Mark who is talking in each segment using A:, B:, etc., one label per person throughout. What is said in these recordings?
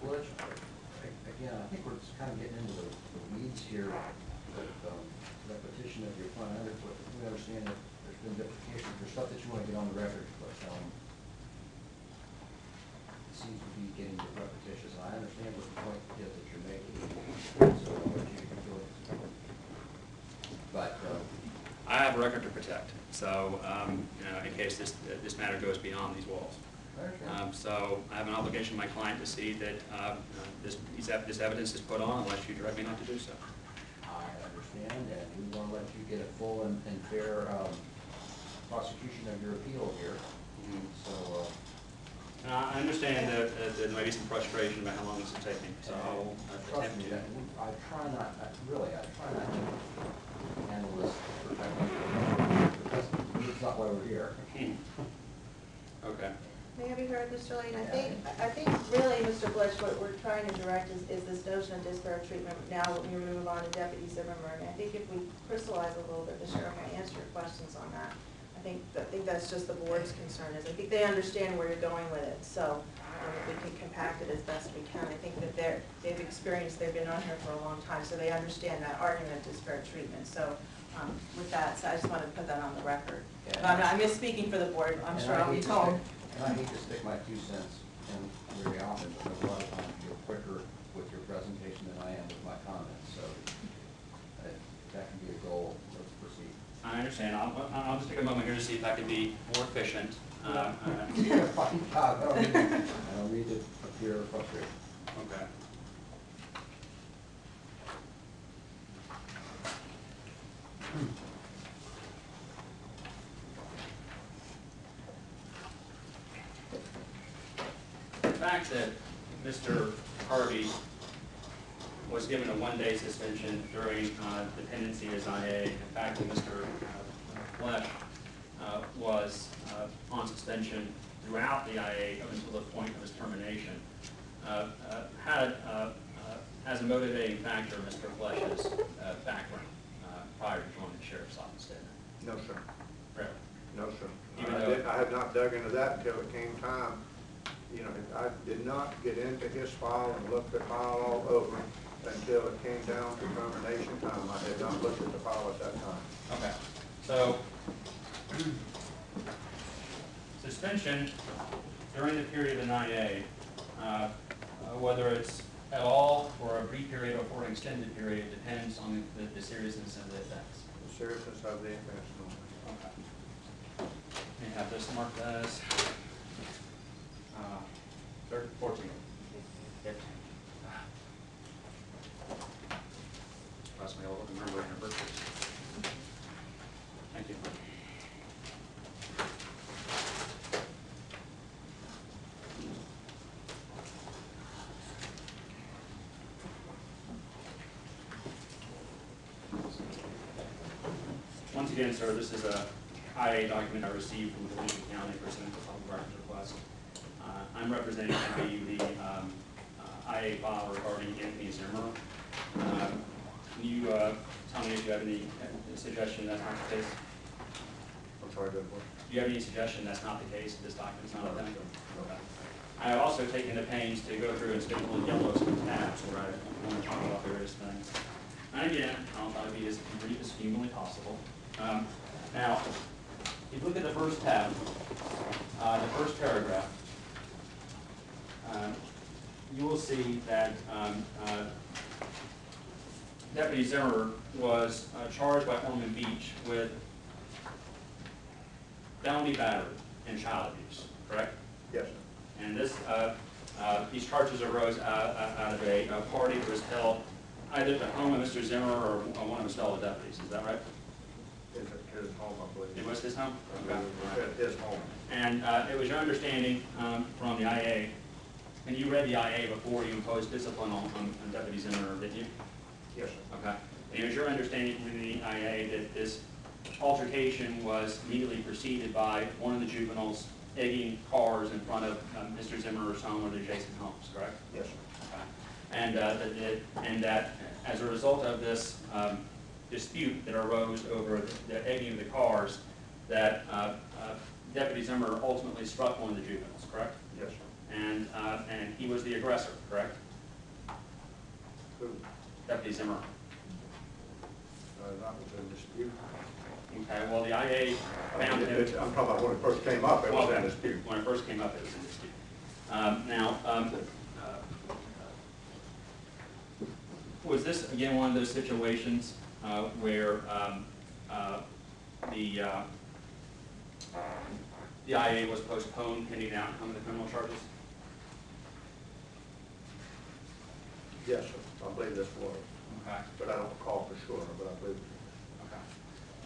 A: Butch, again, I think we're just kind of getting into the weeds here with repetition of your plan. We understand that there's been duplication. There's stuff that you want to get on the record, but it seems to be getting repetitious. I understand what the point is that you're making, so I'll let you do it. But
B: I have a record to protect, so in case this matter goes beyond these walls. So I have an obligation to my client to see that this evidence is put on unless you direct me not to do so.
A: I understand, and we want to let you get a full and fair prosecution of your appeal here. So
B: I understand that there may be some frustration about how long this is taking. So
A: trust me, I try not to handle this because it's not why we're here.
B: Okay.
C: May I be heard, Mr. Lane? I think really, Mr. Butch, what we're trying to direct is this notion of disparate treatment. Now we move on to Deputy Zimmerman. I think if we crystallize a little bit, the sheriff may answer your questions on that. I think that's just the board's concern. I think they understand where you're going with it. So if we can compact it as best we can, I think that they've been on here for a long time, so they understand that argument of disparate treatment. So with that, so I just wanted to put that on the record.
A: Yeah.
C: I'm misspeaking for the board. I'm sure I'll be told.
A: And I hate to stick my 2 cents in very often, but a lot of times you're quicker with your presentation than I am with my comments. So that can be a goal. Let's proceed.
B: I understand. I'll just take a moment here to see if I can be more efficient.
A: You did a fine job. I don't need to appear frustrated.
B: Okay. The fact that Mr. Harvey was given a 1-day suspension during the pendency of his IA, in fact that Mr. Flesh was on suspension throughout the IA up until the point of his termination, had as a motivating factor Mr. Flesh's background prior to joining the sheriff's office, didn't it?
D: No, sir.
B: Really?
D: No, sir.
B: Even
D: I had not dug into that until it came time. You know, I did not get into his file and look the file all over until it came down to termination time. I did not look at the file at that time.
B: Okay. So, suspension during the period of an IA, whether it's at all or a brief period or for an extended period, depends on the seriousness of the offense.
D: The seriousness of the offense.
B: Okay. May have this marked as 14. Yep. Trust me, I'll remember in a birthday. Thank you. Once again, sir, this is a IA document I received from the Lincoln County pursuant to public records request. I'm representing the IA file regarding Anthony Zimmer. Can you tell me if you have any suggestion that's not the case?
D: I'm sorry, good boy.
B: Do you have any suggestion that's not the case? This document's not authentic? Okay. I have also taken the pains to go through and staple in yellow some tabs where I want to talk about various things. And again, I'll try to be as brief as humanly possible. Now, if you look at the first tab, the first paragraph, you will see that Deputy Zimmer was charged by Ormond Beach with felony battery and child abuse, correct?
D: Yes, sir.
B: And this, these charges arose out of a party that was held either at the home of Mr. Zimmer or one of his fellow deputies. Is that right?
D: His home, I believe.
B: It was his home?
D: Okay. His home.
B: And it was your understanding from the IA, and you read the IA before you imposed discipline on Deputy Zimmer, did you?
D: Yes, sir.
B: Okay. And it was your understanding from the IA that this altercation was immediately preceded by one of the juveniles egging cars in front of Mr. Zimmer's home or the adjacent homes, correct?
D: Yes, sir.
B: Okay. And that as a result of this dispute that arose over the egging of the cars, that Deputy Zimmer ultimately struck one of the juveniles, correct?
D: Yes, sir.
B: And he was the aggressor, correct? Deputy Zimmer?
D: That was in dispute.
B: Okay, well, the IA found him.
D: I'm talking about when it first came up, it was in dispute.
B: When it first came up, it was in dispute. Was this, again, one of those situations where the IA was postponed pending the outcome of the criminal charges?
D: Yes, sir. I believe this was,
B: Okay.
D: but I don't recall for sure, but I believe.
B: Okay.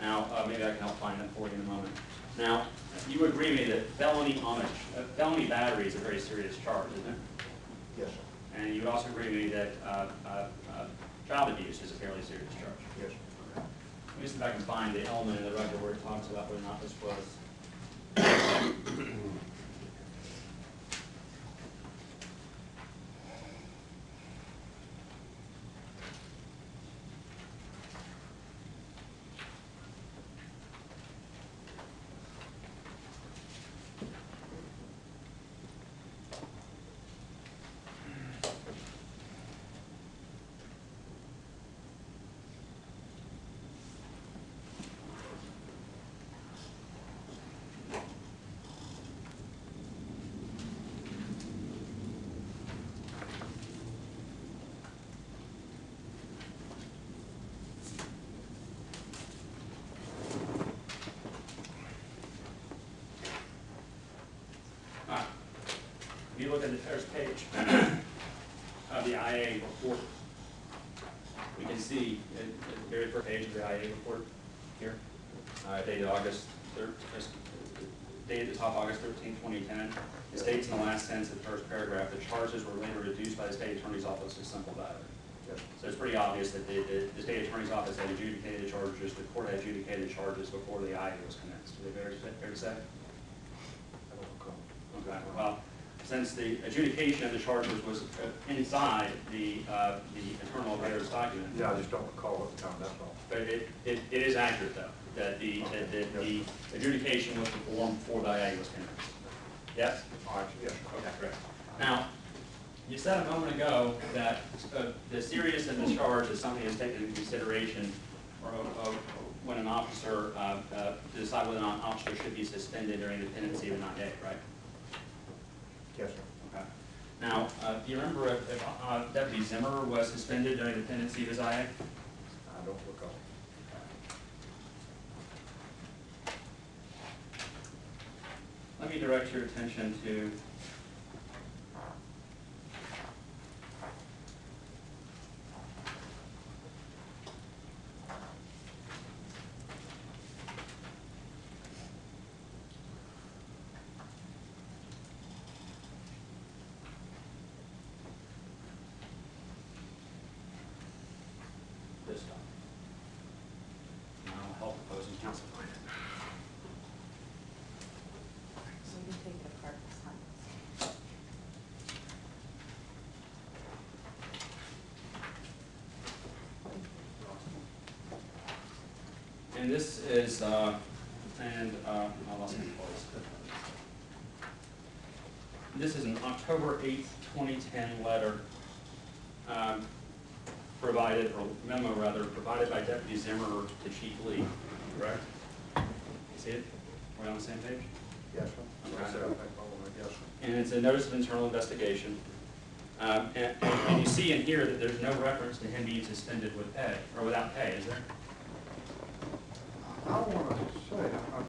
B: Now, maybe I can help find that for you in a moment. Now, you would agree with me that felony battery is a very serious charge, isn't it?
D: Yes, sir.
B: And you would also agree with me that child abuse is a fairly serious charge.
D: Yes, sir.
B: Okay. Let me see if I can find the element in the record where it talks about whether or not this was. If you look at the first page of the IA report, we can see at the very first page of the IA report here, dated August 3rd, dated at the top August 13, 2010. It states in the last sentence of the first paragraph, the charges were later reduced by the state attorney's office to simple battery.
D: Yes.
B: So it's pretty obvious that the state attorney's office had adjudicated the charges, the court had adjudicated charges before the IA was commenced. Is it fair to say?
D: I don't recall.
B: Okay, well, since the adjudication of the charges was inside the internal affairs document.
D: Yeah, I just don't recall at the time, that's all.
B: But it is accurate, though, that the adjudication was performed before the IA was commenced. Yes?
D: All right, yes.
B: Okay, correct. Now, you said a moment ago that the seriousness of the charge is something that's taken into consideration when an officer, to decide whether or not an officer should be suspended during the pendency of an IA, right?
D: Yes, sir.
B: Okay. Now, do you remember if Deputy Zimmer was suspended during the pendency of his IA?
D: I don't recall.
B: Let me direct your attention to this stuff. And I'll help opposing counsel find it.
C: So we take it apart this time.
B: And this is, I lost my place. This is an October 8th, 2010 letter provided, or memo rather, provided by Deputy Zimmer to Chief Lee, correct? You see it? Are we on the same page?
D: Yes, sir.
B: Okay.
D: I said, I think, yes, sir.
B: And it's a notice of internal investigation. And you see in here that there's no reference to him being suspended with pay, or without pay, is there?